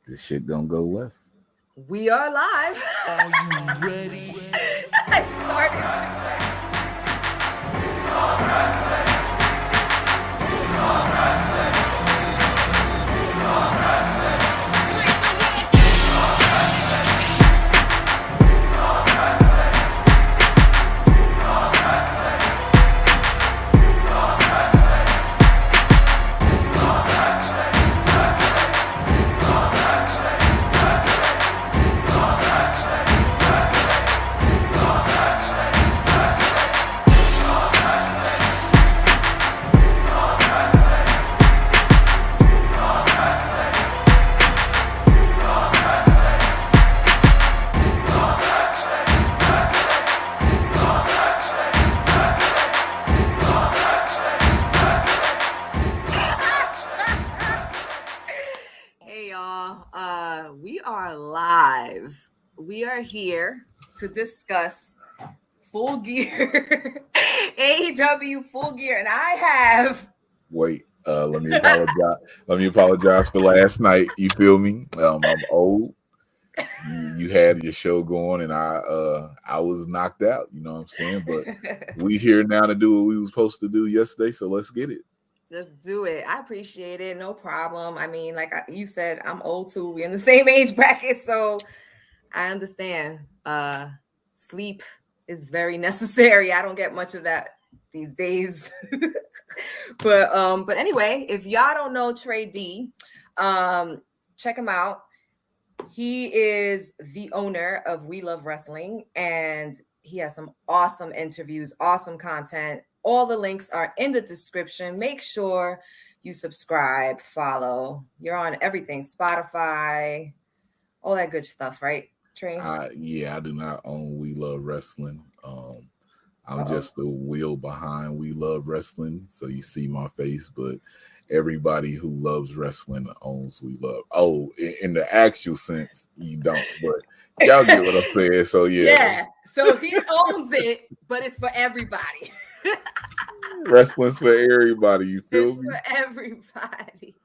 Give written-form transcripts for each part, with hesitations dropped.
This shit gonna go left. We are live. Are you ready? I started. Hey y'all, we are live. We are here to discuss Full Gear, AEW Full Gear, and I have. Wait, let me apologize. Let me apologize for last night. You feel me? I'm old. You had your show going, and I was knocked out. You know what I'm saying? But we here now to do what we was supposed to do yesterday. So let's get it. Let's do it. I appreciate it. No problem. I mean, like you said, I'm old too. We're in the same age bracket, so I understand. Sleep is very necessary. I don't get much of that these days. But anyway, if y'all don't know Trey D, check him out. He is the owner of We Love Wrestling, and he has some awesome interviews, awesome content. All the links are in the description. Make sure you subscribe, follow. You're on everything, Spotify, all that good stuff, right, Trey? Yeah, I do not own We Love Wrestling. I'm just the wheel behind We Love Wrestling, so you see my face, but everybody who loves wrestling owns We Love. Oh, in the actual sense, you don't, but y'all get what I'm saying. So yeah. So he owns it, but it's for everybody. Wrestling's for everybody. You feel me? For everybody.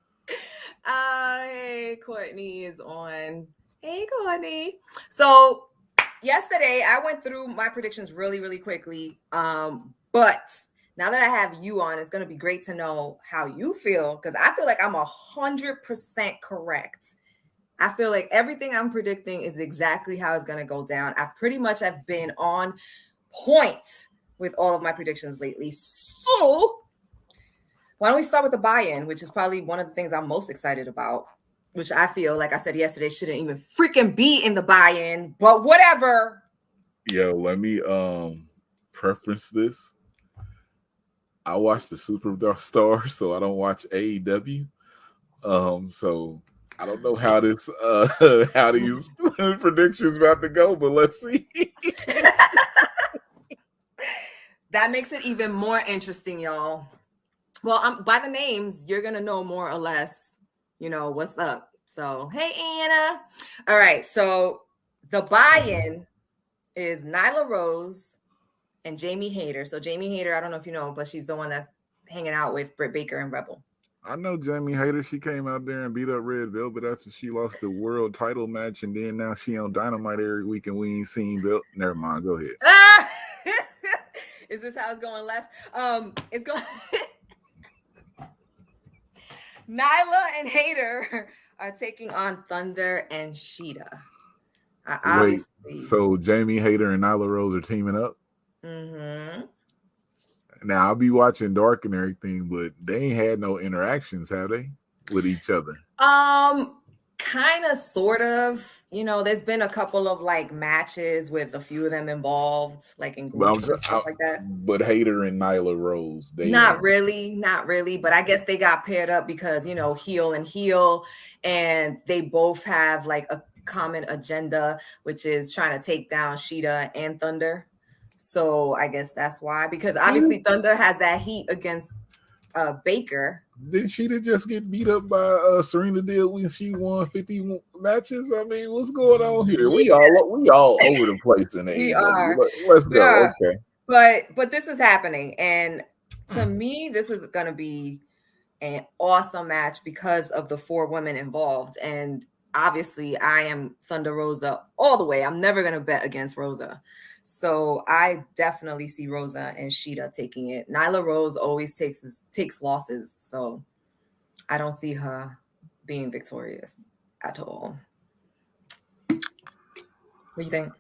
Hey, Courtney is on. Hey, Courtney. So yesterday I went through my predictions really, really quickly. But now that I have you on, it's going to be great to know how you feel, because I feel like I'm 100% correct. I feel like everything I'm predicting is exactly how it's going to go down. I pretty much have been on point with all of my predictions lately. So why don't we start with the buy-in, which is probably one of the things I'm most excited about, which I feel, like I said yesterday, shouldn't even freaking be in the buy-in, but whatever. Yo, let me preference this. I watch the Superstar, so I don't watch AEW. So I don't know how this how these predictions about to go, but let's see. That makes it even more interesting, y'all. Well, by the names, you're gonna know more or less, what's up. So, hey, Anna. All right, so the buy-in is Nyla Rose and Jamie Hayter. So Jamie Hayter, I don't know if you know, but she's the one that's hanging out with Britt Baker and Rebel. I know Jamie Hayter. She came out there and beat up Red Velvet after she lost the world title match, and then now she on Dynamite every week, and we ain't seen Belt. Never mind. Go ahead. Is this how it's going left? It's going. Nyla and Hayter are taking on Thunder and Shida. Wait, so Jamie Hayter and Nyla Rose are teaming up? Mm-hmm. Now, I'll be watching Dark and everything, but they ain't had no interactions, have they, with each other? Kind of, sort of. There's been a couple of matches with a few of them involved, like in groups and stuff like that. But Hayter and Nyla Rose, they not really. But I guess they got paired up because heel and heel, and they both have a common agenda, which is trying to take down Shida and Thunder. So I guess that's why, because obviously Thunder has that heat against Baker. Didn't Shida just get beat up by Serena Deal when she won 50 matches? I mean, what's going on here? We all over the place in the we are. Let's go. Yeah. Okay. But this is happening, and to me, this is going to be an awesome match because of the 4 women involved. And obviously I am Thunder Rosa all the way. I'm never going to bet against Rosa. So I definitely see Rosa and Shida taking it. Nyla Rose always takes losses. So I don't see her being victorious at all. What do you think?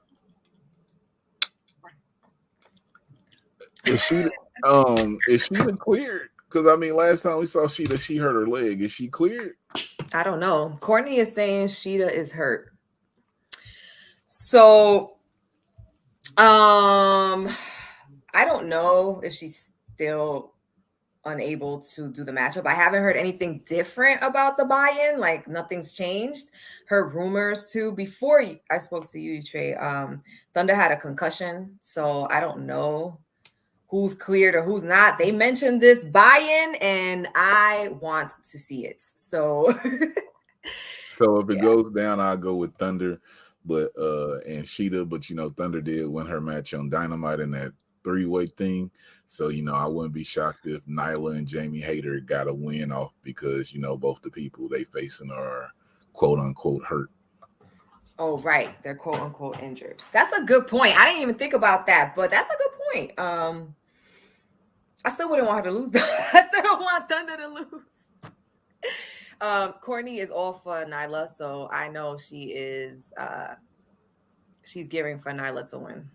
Is Sheeta cleared? Because I mean, last time we saw Sheeta, she hurt her leg. Is she cleared? I don't know. Courtney is saying Shida is hurt. So, I don't know if she's still unable to do the matchup. I haven't heard anything different about the buy-in. Like nothing's changed. Heard rumors too. Before I spoke to you, Trey, Thunder had a concussion, so I don't know who's cleared or who's not. They mentioned this buy-in, and I want to see it. So. So if it goes down, I'll go with Thunder, but and Sheeta. But you know, Thunder did win her match on Dynamite in that 3-way thing. So you know, I wouldn't be shocked if Nyla and Jamie Hayter got a win off because you know both the people they facing are quote unquote hurt. Oh, right, they're quote unquote injured. That's a good point. I didn't even think about that, but that's a good point. I still wouldn't want her to lose. I still don't want Thunder to lose. Courtney is all for Nyla, so I know she is. She's gearing for Nyla to win.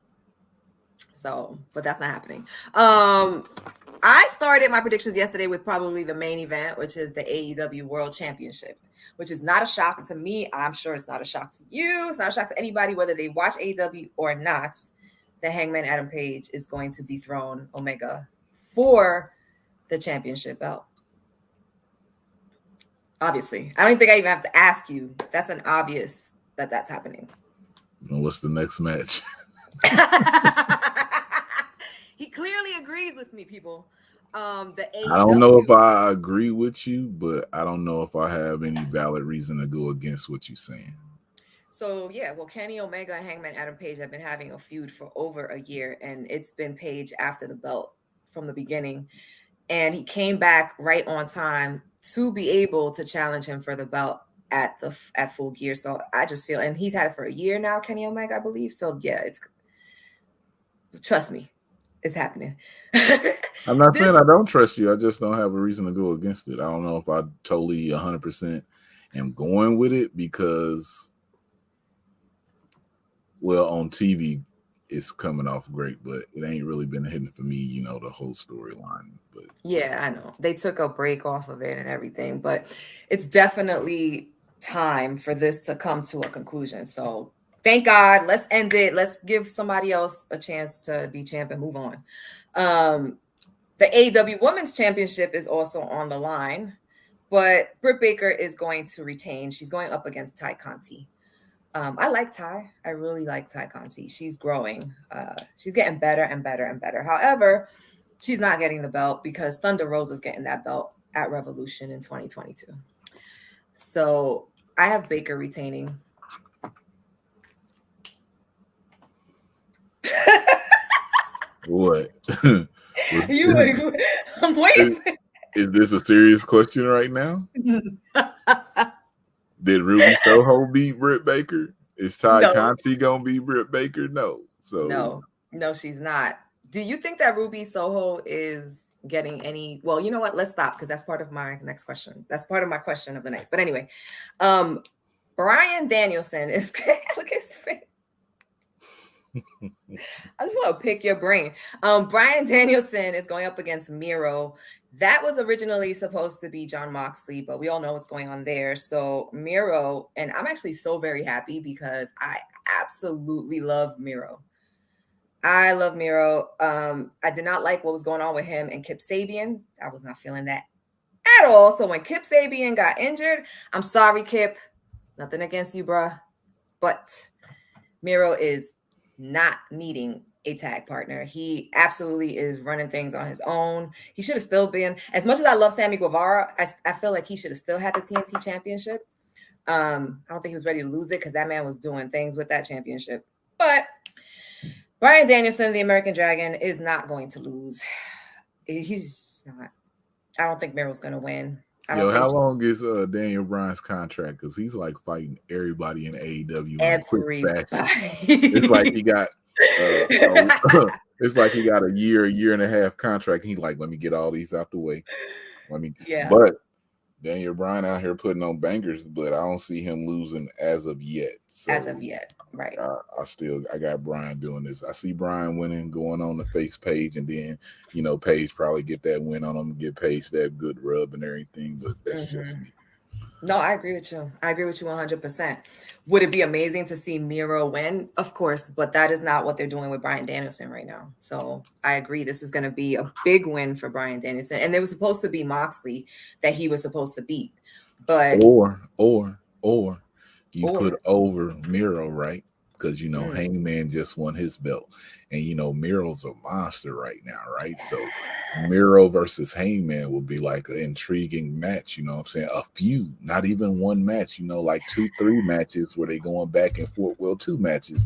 So, but that's not happening. I started my predictions yesterday with probably the main event, which is the AEW World Championship, which is not a shock to me. I'm sure it's not a shock to you. It's not a shock to anybody, whether they watch AEW or not. The Hangman Adam Page is going to dethrone Omega for the championship belt. Obviously, I don't think I even have to ask you. That's an obvious that that's happening. And what's the next match? He clearly agrees with me, people. I don't know if I agree with you, but I don't know if I have any valid reason to go against what you're saying. So yeah, well, Kenny Omega and Hangman Adam Page have been having a feud for over a year, and it's been Page after the belt from the beginning. And he came back right on time to be able to challenge him for the belt at Full Gear. So I just feel, and he's had it for a year now, Kenny Omega, I believe. So yeah, trust me, it's happening. I'm not saying I don't trust you. I just don't have a reason to go against it. I don't know if I totally 100% am going with it because, well, on TV, it's coming off great, but it ain't really been hidden for me, you know, the whole storyline. But yeah, I know they took a break off of it and everything, but it's definitely time for this to come to a conclusion. So thank God. Let's end it. Let's give somebody else a chance to be champ and move on. The AEW Women's Championship is also on the line, but Britt Baker is going to retain. She's going up against Ty Conti. I like Ty. I really like Ty Conti. She's growing. She's getting better and better and better. However, she's not getting the belt because Thunder Rosa is getting that belt at Revolution in 2022. So I have Baker retaining. What? I'm waiting. Is this a serious question right now? Did Ruby Soho beat Britt Baker? Is Ty Conti gonna beat Britt Baker? No. So no, she's not. Do you think that Ruby Soho is getting any? Well, you know what? Let's stop because that's part of my next question. That's part of my question of the night. But anyway, Bryan Danielson is look at his face. I just want to pick your brain. Bryan Danielson is going up against Miro. That was originally supposed to be Jon Moxley, but we all know what's going on there. So Miro, and I'm actually so very happy because I absolutely love Miro. I love Miro. I did not like what was going on with him and Kip Sabian. I was not feeling that at all. So when Kip Sabian got injured, I'm sorry, Kip. Nothing against you, bruh. But Miro is not needing a tag partner. He absolutely is running things on his own. He should have still been, as much as I love Sammy Guevara, I feel like he should have still had the TNT championship. I don't think he was ready to lose it because that man was doing things with that championship. But Bryan Danielson, the American Dragon, is not going to lose. He's not. I don't think Miro's going to win. I don't Yo, how think long is Daniel Bryan's contract? Because he's like fighting everybody in AEW in a quick fashion. It's like he everybody. got it's like he got a year and a half contract. He like, let me get all these out the way. Yeah. But Daniel Bryan out here putting on bangers, but I don't see him losing as of yet. So As of yet, right. I got Bryan doing this. I see Bryan winning, going on the face page, and then Page probably get that win on him, get Page that good rub and everything. But that's just me. No, I agree with you. I agree with you 100%. Would it be amazing to see Miro win? Of course, but that is not what they're doing with Bryan Danielson right now. So I agree. This is going to be a big win for Bryan Danielson. And there was supposed to be Moxley that he was supposed to beat. But or you put over Miro, right? Because Hangman just won his belt, and Miro's a monster right now, right? So Miro versus Hangman will be like an intriguing match. You know what I'm saying? A few, not even one match. Like 2-3 matches where they going back and forth. Well, 2 matches.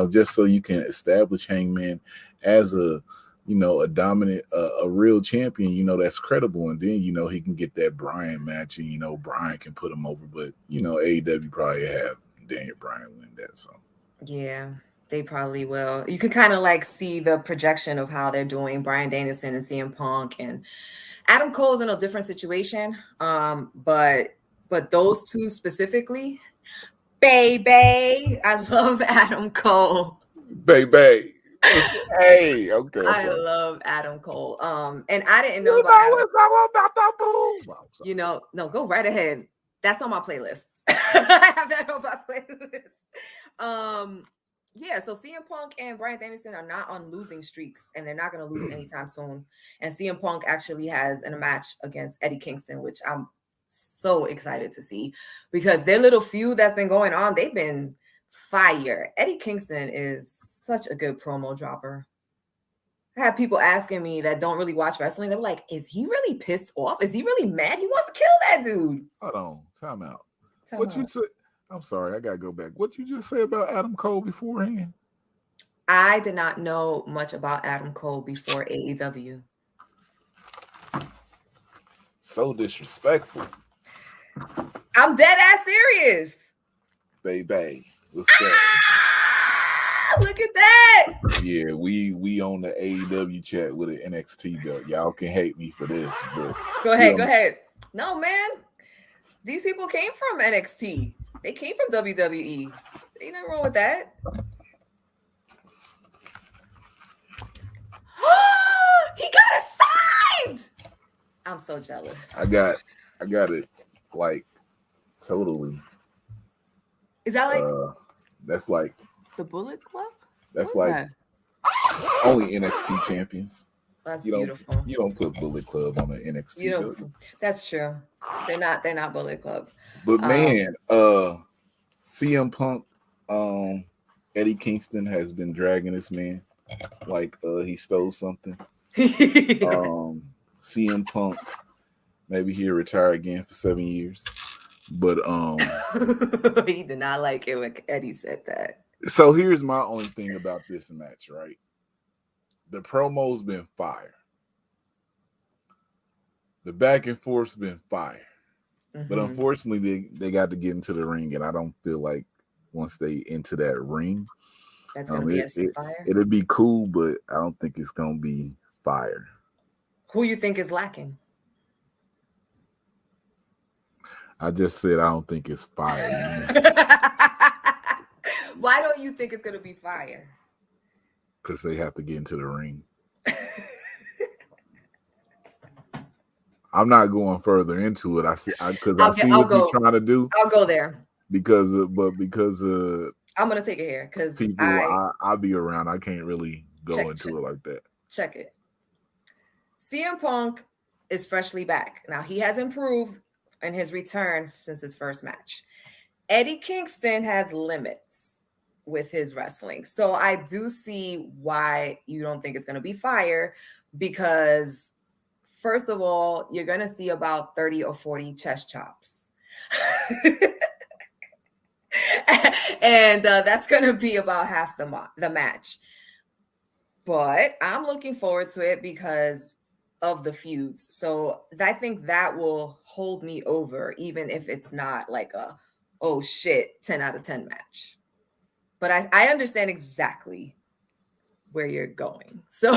Just so you can establish Hangman as a a dominant, a real champion, that's credible. And then, he can get that Bryan match and, Bryan can put him over. But, AEW probably have Daniel Bryan win that. So, yeah, they probably will. You can kind of like see the projection of how they're doing Bryan Danielson and CM Punk, and Adam Cole's in a different situation. But those two specifically, baby, I love Adam Cole. Baby. Hey, okay. I love Adam Cole. And I didn't know about that boom. No, go right ahead. That's on my playlist. I have that on my playlist. Yeah, so CM Punk and Bryan Danielson are not on losing streaks, and they're not going to lose anytime soon. And CM Punk actually has in a match against Eddie Kingston, which I'm so excited to see, because their little feud that's been going on, they've been fire. Eddie Kingston is such a good promo dropper. I have people asking me that don't really watch wrestling. They're like, is he really pissed off? Is he really mad? He wants to kill that dude. Hold on. Time out. You say? I'm sorry. I got to go back. What you just say about Adam Cole beforehand? I did not know much about Adam Cole before AEW. So disrespectful. I'm dead ass serious. Baby. What's up? Look at that. Yeah, we on the AEW chat with an NXT belt. Y'all can hate me for this, but go ahead. No, man. These people came from NXT. They came from WWE. Ain't nothing wrong with that. He got it signed. I'm so jealous. I got it like totally. Is that like that's like the Bullet Club? That's like only NXT champions. That's beautiful. You don't put Bullet Club on an NXT belt. That's true. They're not Bullet Club. But man, CM Punk, Eddie Kingston has been dragging this man like he stole something. CM Punk, maybe he'll retire again for 7 years. But he did not like it when Eddie said that. So here's my only thing about this match, right? The promo's been fire. The back and forth's been fire. But unfortunately, they got to get into the ring, and I don't feel like once they into that ring, that's gonna be fire. It'll be cool, but I don't think it's gonna be fire. Who you think is lacking? I just said I don't think it's fire. Why don't you think it's gonna be fire? Because they have to get into the ring. I'm not going further into it. I see what you're trying to do. I'll go there because I'm gonna take it here because I'll be around. I can't really go into it like that. Check it. CM Punk is freshly back. Now he has improved in his return since his first match. Eddie Kingston has limits with his wrestling. So I do see why you don't think it's going to be fire, because first of all, you're going to see about 30 or 40 chest chops. And that's going to be about half the match. But I'm looking forward to it because of the feuds. So I think that will hold me over, even if it's not like a, oh shit, 10 out of 10 match. But I understand exactly where you're going. So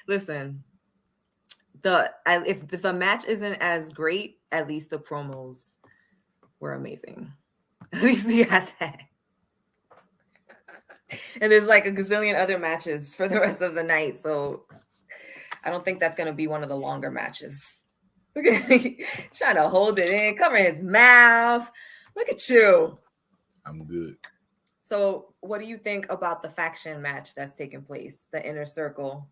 listen, if the match isn't as great, at least the promos were amazing. At least we got that. And there's like a gazillion other matches for the rest of the night. So I don't think that's going to be one of the longer matches. Look at me trying to hold it in, cover his mouth. Look at you. I'm good. So what do you think about the faction match that's taking place? The Inner Circle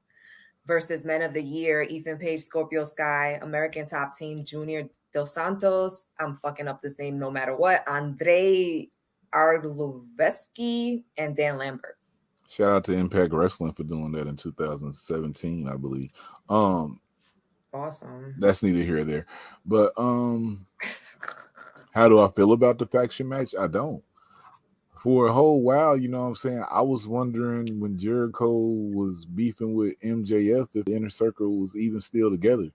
versus Men of the Year, Ethan Page, Scorpio Sky, American Top Team, Junior Dos Santos. I'm fucking up this name no matter what. Andrei Arlovsky and Dan Lambert. Shout out to Impact Wrestling for doing that in 2017, I believe. Awesome. That's neither here nor there. But how do I feel about the faction match? I don't. For a whole while, you know what I'm saying? I was wondering when Jericho was beefing with MJF if the Inner Circle was even still together.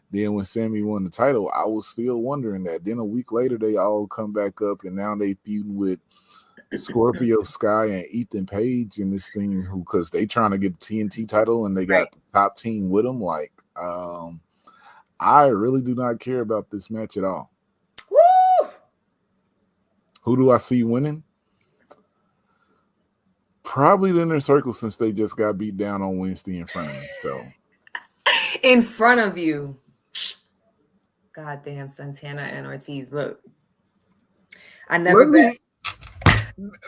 Then when Sammy won the title, I was still wondering that. Then a week later, they all come back up, and now they feuding with Scorpio Sky and Ethan Page in this thing, because they trying to get the TNT title, and they got the top team with them. Like, I really do not care about this match at all. Woo! Who do I see winning? Probably the Inner Circle, since they just got beat down on Wednesday in front of me. So, in front of you. Goddamn Santana and Ortiz. Look, I never bet.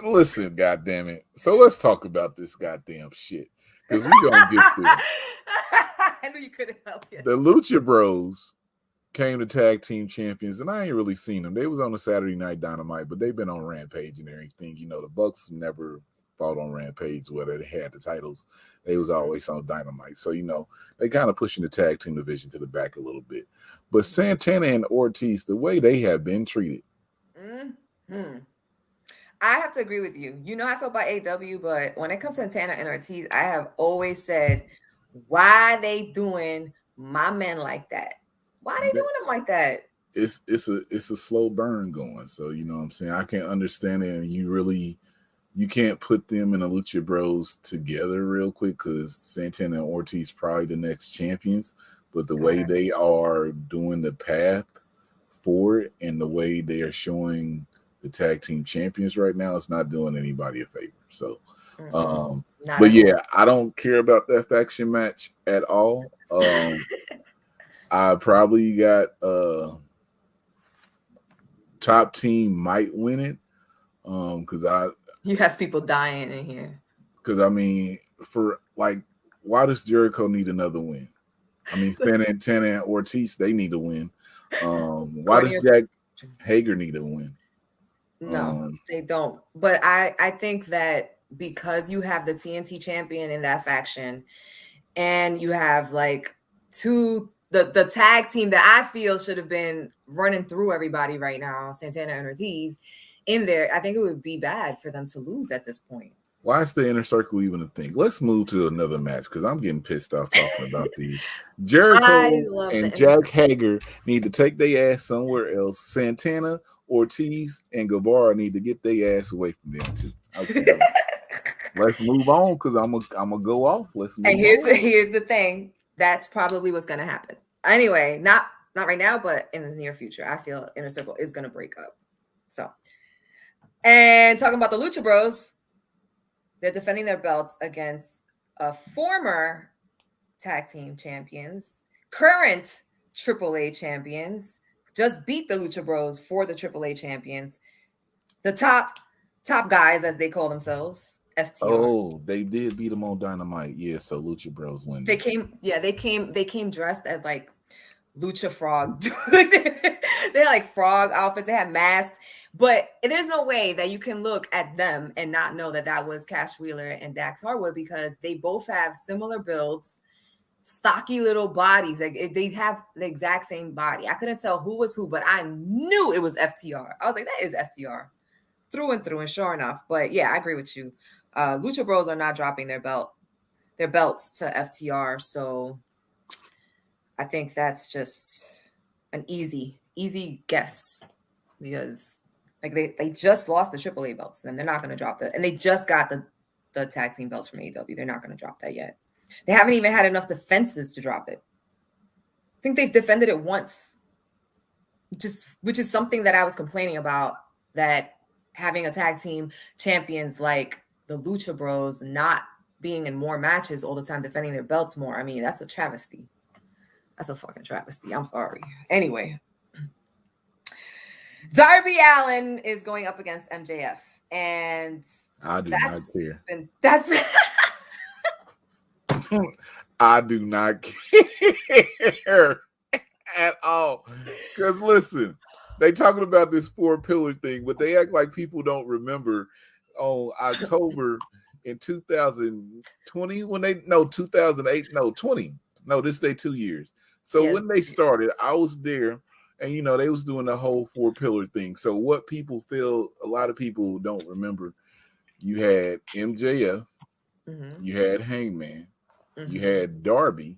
Listen, goddamn it. So let's talk about this goddamn shit, because we're gonna get through it. I knew you couldn't help it. The Lucha Bros came to tag team champions, and I ain't really seen them. They was on the Saturday Night Dynamite, but they've been on Rampage and everything. You know, the Bucks never fought on Rampage where they had the titles. They was always on Dynamite. So, you know, they kind of pushing the tag team division to the back a little bit. But Santana and Ortiz, the way they have been treated. Mm-hmm. I have to agree with you. You know how I feel about AW, but when it comes to Santana and Ortiz, I have always said, why they doing my men like that? Why are they doing them like that? It's a slow burn going. So, you know what I'm saying? I can't understand it. And you can't put them and the Lucha Bros together real quick, because Santana and Ortiz probably the next champions. But the way they are doing the path for it and the way they are showing the tag team champions right now, it's not doing anybody a favor. So, but yeah, I don't care about that faction match at all. I probably got top team might win it, because you have people dying in here. Because I mean, for like, why does Jericho need another win? I mean, Santana and Ortiz, they need to win. Why does Jack Hager need to win? No, they don't. But I think that because you have the TNT champion in that faction, and you have like the tag team that I feel should have been running through everybody right now, Santana and Ortiz, in there, I think it would be bad for them to lose at this point. Why is the Inner Circle even a thing? Let's move to another match, because I'm getting pissed off talking about these. Jericho and Jack Hager need to take their ass somewhere else. Santana, Ortiz, and Guevara need to get their ass away from them too. Okay. Let's move on, because I'm gonna go off. Let's move on. Here's the thing. That's probably what's gonna happen. Anyway, not right now, but in the near future, I feel Inner Circle is gonna break up. So, and talking about the Lucha Bros, they're defending their belts against former tag team champions, current AAA champions, just beat the Lucha Bros for the AAA champions, the top guys, as they call themselves, FTR. Oh, they did beat them on Dynamite. Yeah, so Lucha Bros win. They came dressed as like Lucha Frog. They had like frog outfits. They had masks. But there's no way that you can look at them and not know that was Cash Wheeler and Dax Harwood, because they both have similar builds, stocky little bodies. Like they have the exact same body. I couldn't tell who was who, but I knew it was FTR. I was like, that is FTR through and through. And sure enough, but yeah, I agree with you. Lucha Bros are not dropping their belt their belts to FTR. So I think that's just an easy guess, because like they just lost the AAA belts, and they're not going to drop that. And they just got the tag team belts from AEW. They're not going to drop that yet. They haven't even had enough defenses to drop it. I think they've defended it once, which is something that I was complaining about, that having a tag team champions like the Lucha Bros not being in more matches all the time, defending their belts more. I mean, that's a travesty. That's a fucking travesty. I'm sorry. Anyway, Darby Allin is going up against MJF, and I do not care. That's I do not care at all. Because listen, they talking about this 4-pillar thing, but they act like people don't remember on October in 2020 2008, 20. This day 2 years. So yes. When they started, I was there, and they was doing the whole 4-pillar thing. So what people feel, a lot of people don't remember, you had MJF, you had Hangman, you had Darby,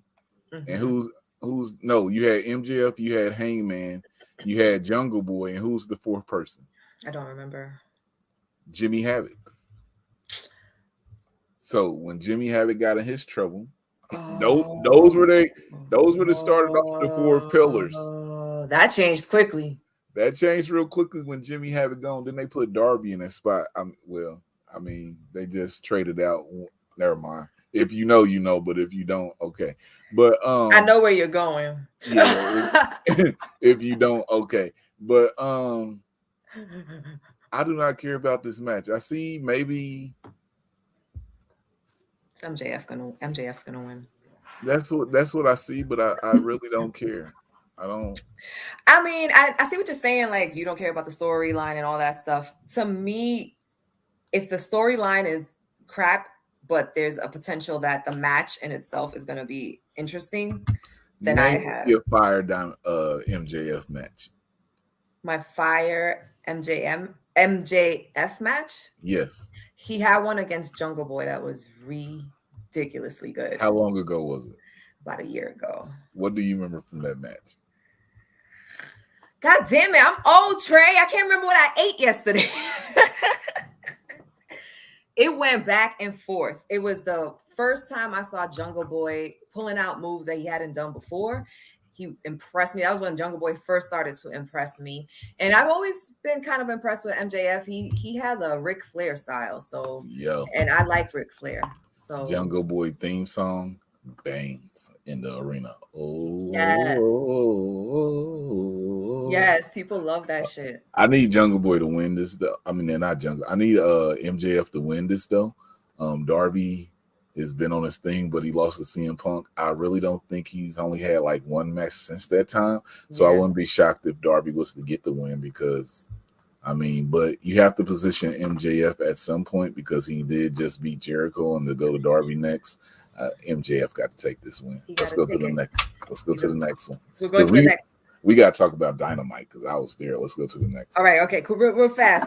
and you had MJF, you had Hangman, you had Jungle Boy, and who's the fourth person? I don't remember. Jimmy Havoc. So when Jimmy Havoc got in his trouble, those were the started off the 4 pillars. That changed quickly. That changed real quickly when Jimmy Havoc gone. Then they put Darby in that spot. They just traded out. Never mind. If you know, you know. But if you don't, okay. But I know where you're going. If you don't, okay. But I do not care about this match. I see maybe MJF's gonna win. That's what I see, but I really don't care. I don't. I mean, I see what you're saying. Like, you don't care about the storyline and all that stuff. To me, if the storyline is crap, but there's a potential that the match in itself is going to be interesting, then I have your fire down MJF match. My fire MJF match. Yes, he had one against Jungle Boy that was ridiculously good. How long ago was it? About a year ago. What do you remember from that match? God damn it, I'm old, Trey. I can't remember what I ate yesterday. It went back and forth. It was the first time I saw Jungle Boy pulling out moves that he hadn't done before. He impressed me. That was when Jungle Boy first started to impress me. And I've always been kind of impressed with MJF. He has a Ric Flair style. So, and I like Ric Flair. So Jungle Boy theme song bangs in the arena. Oh, yes. Oh. Yes, people love that shit. I need Jungle Boy to win this though. I mean, they're not Jungle. I need MJF to win this though. Darby has been on his thing, but he lost to CM Punk. I really don't think he's only had like one match since that time. So I wouldn't be shocked if Darby was to get the win because but you have to position MJF at some point because he did just beat Jericho and to go to Darby next. MJF got to take this win. Let's go to the next. Let's go to the next one. We'll go to the next. We got to talk about Dynamite because I was there. Let's go to the next. All right. Okay. Cool. Real fast.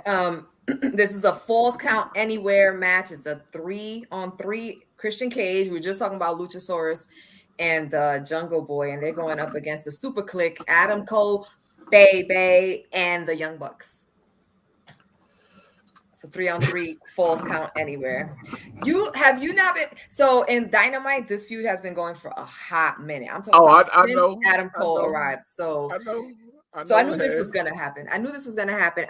This is a Falls Count Anywhere match. It's a 3-on-3 Christian Cage. We were just talking about Luchasaurus and the Jungle Boy, and they're going up against the Super Click, Adam Cole, Baby, and the Young Bucks. It's a 3-on-3 Falls Count Anywhere. Have you not been so in Dynamite? This feud has been going for a hot minute. I'm talking about since Adam Cole arrived. So I know this was gonna happen.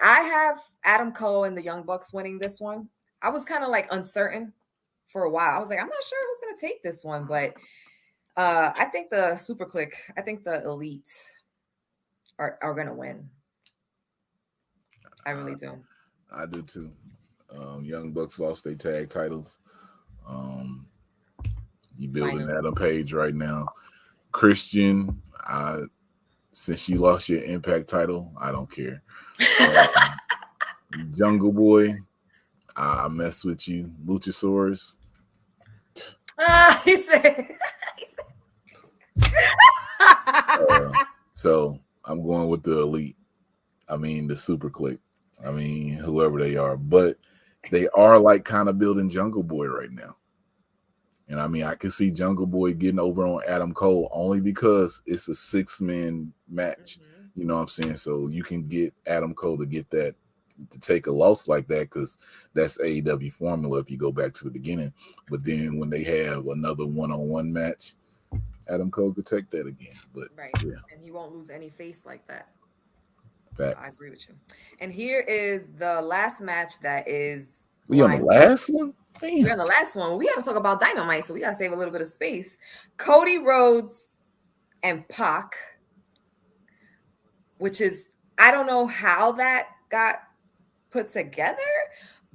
I have Adam Cole and the Young Bucks winning this one. I was kind of like uncertain for a while. I was like, I'm not sure who's gonna take this one, but I think the Super Click, I think the Elite are gonna win. I really do. I do too. Young Bucks lost their tag titles. You building Adam Page right now. Christian, since you lost your Impact title, I don't care. Jungle Boy, I mess with you. Luchasaurus. He said. So I'm going with the Elite. The Super Click. Whoever they are, but they are like kind of building Jungle Boy right now. And I mean, I can see Jungle Boy getting over on Adam Cole only because it's a 6-man match. Mm-hmm. You know what I'm saying? So you can get Adam Cole to get that, to take a loss like that, because that's AEW formula if you go back to the beginning. But then when they have another one-on-one match, Adam Cole could take that again. But Right. yeah, And he won't lose any face like that. facts. I agree with you. And here is the last match that is. We on the last one? Damn. We're on the last one. We got to talk about Dynamite, so we got to save a little bit of space. Cody Rhodes and Poc, which is, I don't know how that got put together,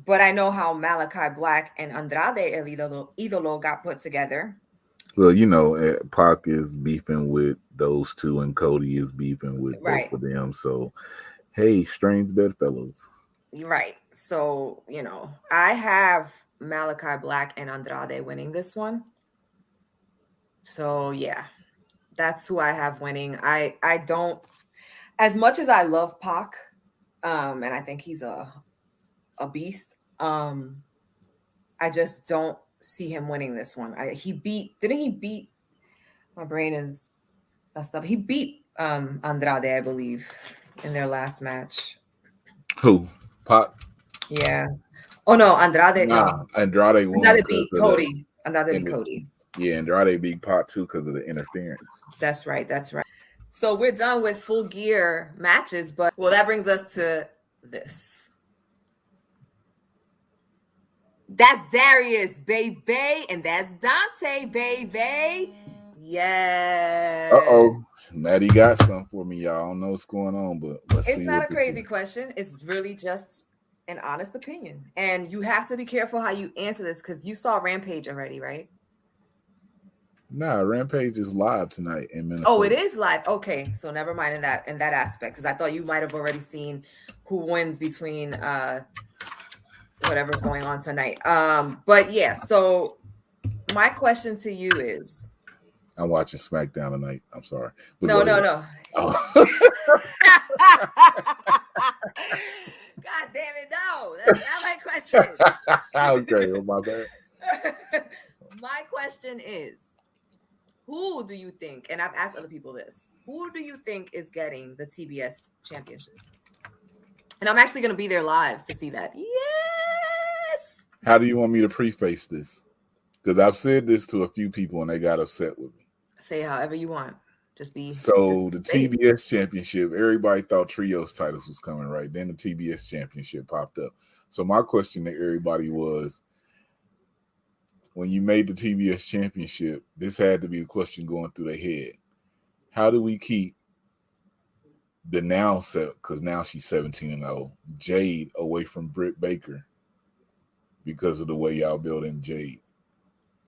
but I know how Malachi Black and Andrade El Idolo got put together. Well, you know, Pac is beefing with those two, and Cody is beefing with Right. both of them. So, hey, strange bedfellows. Right. So, you know, I have Malachi Black and Andrade winning this one. So, yeah, that's who I have winning. I don't, as much as I love Pac, and I think he's a beast, I just don't see him winning this one. Didn't he beat, my brain is messed up. He beat Andrade, I believe, in their last match. Who? Pac? Yeah. Oh no, Andrade. Nah, No. Andrade won. Andrade beat Cody. Andrade beat Cody. Yeah, Andrade beat Pac too because of the interference. That's right. That's right. So we're done with Full Gear matches, but well, that brings us to this. That's Darius, baby, and that's Dante, baby. Yes. Maddie got something for me, y'all. I don't know what's going on, but let's see. It's not a crazy question. It's really just an honest opinion. And you have to be careful how you answer this because you saw Rampage already, right? Nah, Rampage is live tonight in Minnesota. Oh, it is live. Okay, so never mind in that aspect, because I thought you might have already seen who wins between whatever's going on tonight. But yeah, so my question to you is, I'm watching SmackDown tonight. I'm sorry. But no. Oh. God damn it, no. That's not my question. Okay, well, my bad. My question is, who do you think, and I've asked other people this, who do you think is getting the TBS championship? And I'm actually going to be there live to see that. Yes! How do you want me to preface this? Because I've said this to a few people and they got upset with me. Say however you want. The TBS championship, everybody thought trios titles was coming, right? Then the TBS championship popped up. So my question to everybody was, when you made the TBS championship, this had to be a question going through their head. How do we keep the now set, because now she's 17-0, Jade away from Britt Baker because of the way y'all building Jade?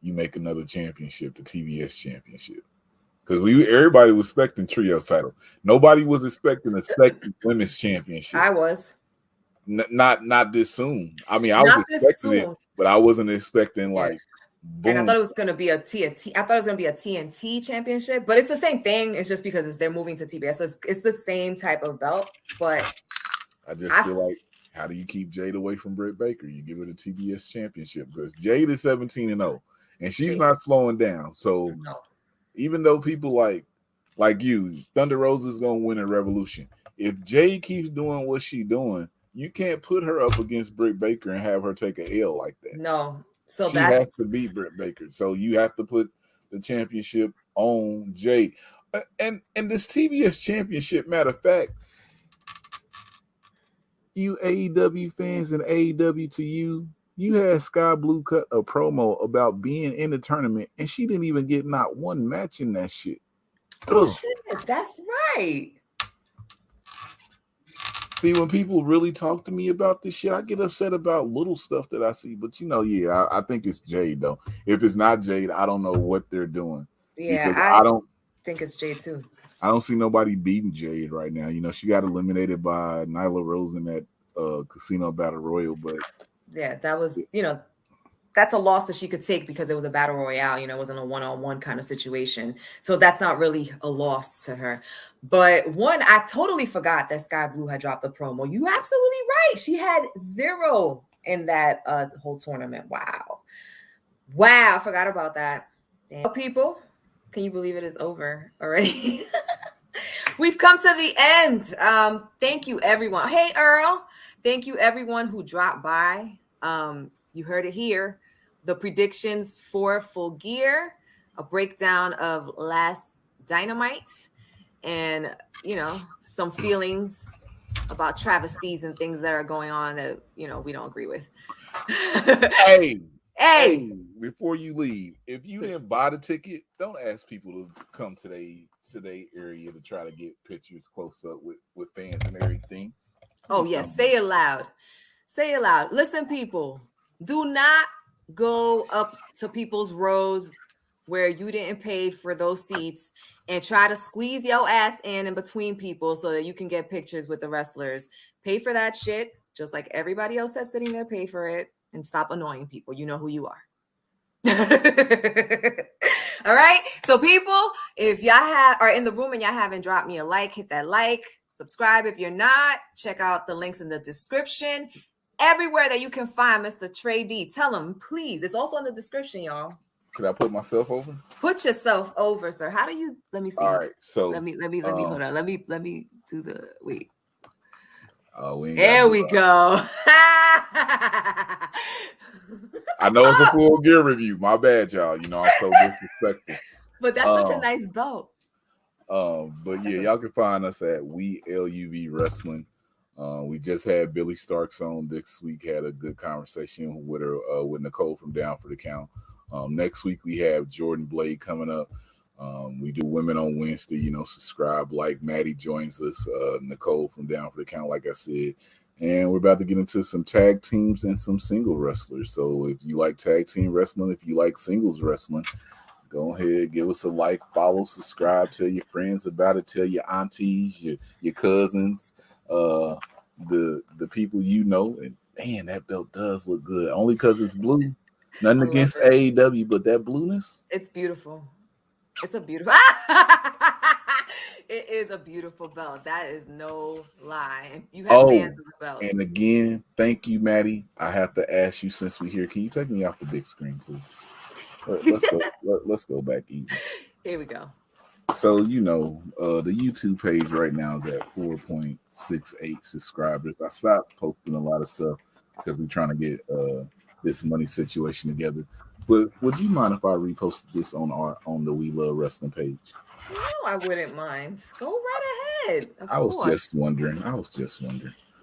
You make another championship, the TBS championship. Because everybody was expecting trio title. Nobody was expecting a second women's championship. I was. Not this soon. I mean, I was expecting it, but I wasn't expecting like boom. And I thought it was going to be a TNT. I thought it was going to be a TNT championship, but it's the same thing. It's just because they're moving to TBS, so it's the same type of belt. But I feel like, how do you keep Jade away from Britt Baker? You give her the TBS championship because Jade is 17-0, and she's not slowing down. So even though people like you, Thunder Rosa is going to win a Revolution. If Jade keeps doing what she's doing, you can't put her up against Britt Baker and have her take a L like that. No. So she has to beat Britt Baker. So you have to put the championship on Jade. And this TBS championship, matter of fact, you AEW fans and AEW to you had Sky Blue cut a promo about being in the tournament, and she didn't even get not one match in that shit. Oh, shit, that's right. See, when people really talk to me about this shit, I get upset about little stuff that I see. But I think it's Jade though. If it's not Jade, I don't know what they're doing. Yeah, I don't think it's Jade too. I don't see nobody beating Jade right now. She got eliminated by Nyla Rose in that Casino Battle Royal, but yeah, that was that's a loss that she could take because it was a battle royale. It wasn't a one-on-one kind of situation. So that's not really a loss to her. But I totally forgot that Sky Blue had dropped the promo. You absolutely right. She had 0 in that whole tournament. Wow. Wow, I forgot about that. Damn. People, can you believe it is over already? We've come to the end. Thank you, everyone. Hey, Earl. Thank you, everyone who dropped by. You heard it here. The predictions for Full Gear, a breakdown of Last Dynamite, and, some feelings about travesties and things that are going on that, we don't agree with. Hey, before you leave, if you didn't buy the ticket, don't ask people to come to their area to try to get pictures close up with fans and everything. Oh, yes. Say it loud. Say it loud. Listen, people, do not go up to people's rows where you didn't pay for those seats and try to squeeze your ass in between people so that you can get pictures with the wrestlers. Pay for that shit, just like everybody else that's sitting there. Pay for it and stop annoying people. You know who you are. All right. So, people, if y'all are in the room and y'all haven't dropped me a like, hit that like. Subscribe if you're not. Check out the links in the description. Everywhere that you can find Mr. Trey D. Tell him, please. It's also in the description, y'all. Could I put myself over? Put yourself over, sir. How do you? Let me see. All right. So let me hold on. Let me do the wait. There we go. I know it's a Full Gear review. My bad, y'all. I'm so disrespectful. But that's such a nice belt. But yeah, y'all can find us at We LUV Wrestling. We just had Billy Starks on this week. Had a good conversation with her, with Nicole from Down for the Count. Next week we have Jordan Blade coming up. We do Women on Wednesday. Subscribe, like. Maddie joins us. Nicole from Down for the Count, like I said. And we're about to get into some tag teams and some single wrestlers. So if you like tag team wrestling, if you like singles wrestling, go ahead, give us a like, follow, subscribe, tell your friends about it, tell your aunties, your cousins, the people you know. And man, that belt does look good. Only because it's blue. Nothing against AEW, but that blueness. It's beautiful. It's a beautiful. It is a beautiful belt. That is no lie. You have fans of the belt. And again, thank you, Maddie. I have to ask you, since we're here, can you take me off the big screen, please? Let's go back even. Here we go. So the YouTube page right now is at 4.68 subscribers. I stopped posting a lot of stuff because we're trying to get this money situation together. But would you mind if I reposted this on the We Love Wrestling page? No, I wouldn't mind. Go right ahead. I was just wondering.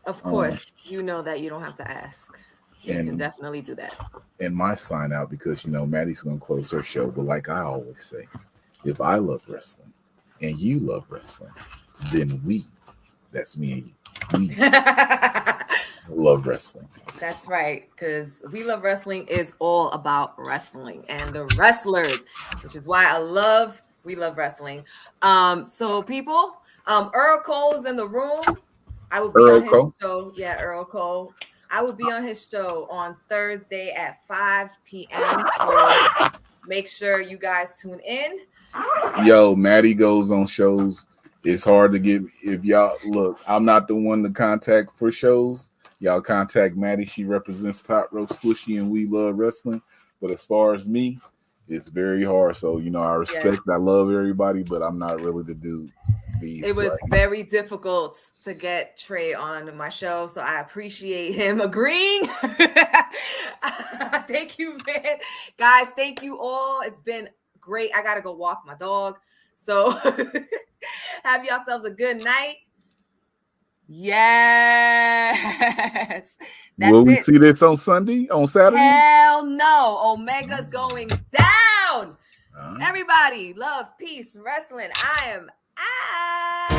Of course, you know that you don't have to ask. You can definitely do that. And my sign out, because Maddie's gonna close her show, but like I always say, if I love wrestling and you love wrestling, then that's me and you, love wrestling. That's right, because We Love Wrestling is all about wrestling and the wrestlers, which is why I love We Love Wrestling. So people, Earl Cole is in the room. I will be on his show. Yeah, Earl Cole. I will be on his show on Thursday at 5 p.m. So make sure you guys tune in. Yo, Maddie goes on shows. It's hard to get. If y'all look, I'm not the one to contact for shows. Y'all contact Maddie. She represents Top Rope Squishy and We Love Wrestling. But as far as me, it's very hard. So, I respect, I love everybody, but I'm not really the dude. It was very difficult to get Trey on my show, so I appreciate him agreeing. Thank you, man. Guys, thank you all. It's been great. I got to go walk my dog. So have yourselves a good night. Yes. Will we see this on Sunday, on Saturday? Hell no. Omega's going down. Everybody, love, peace, wrestling. I am out.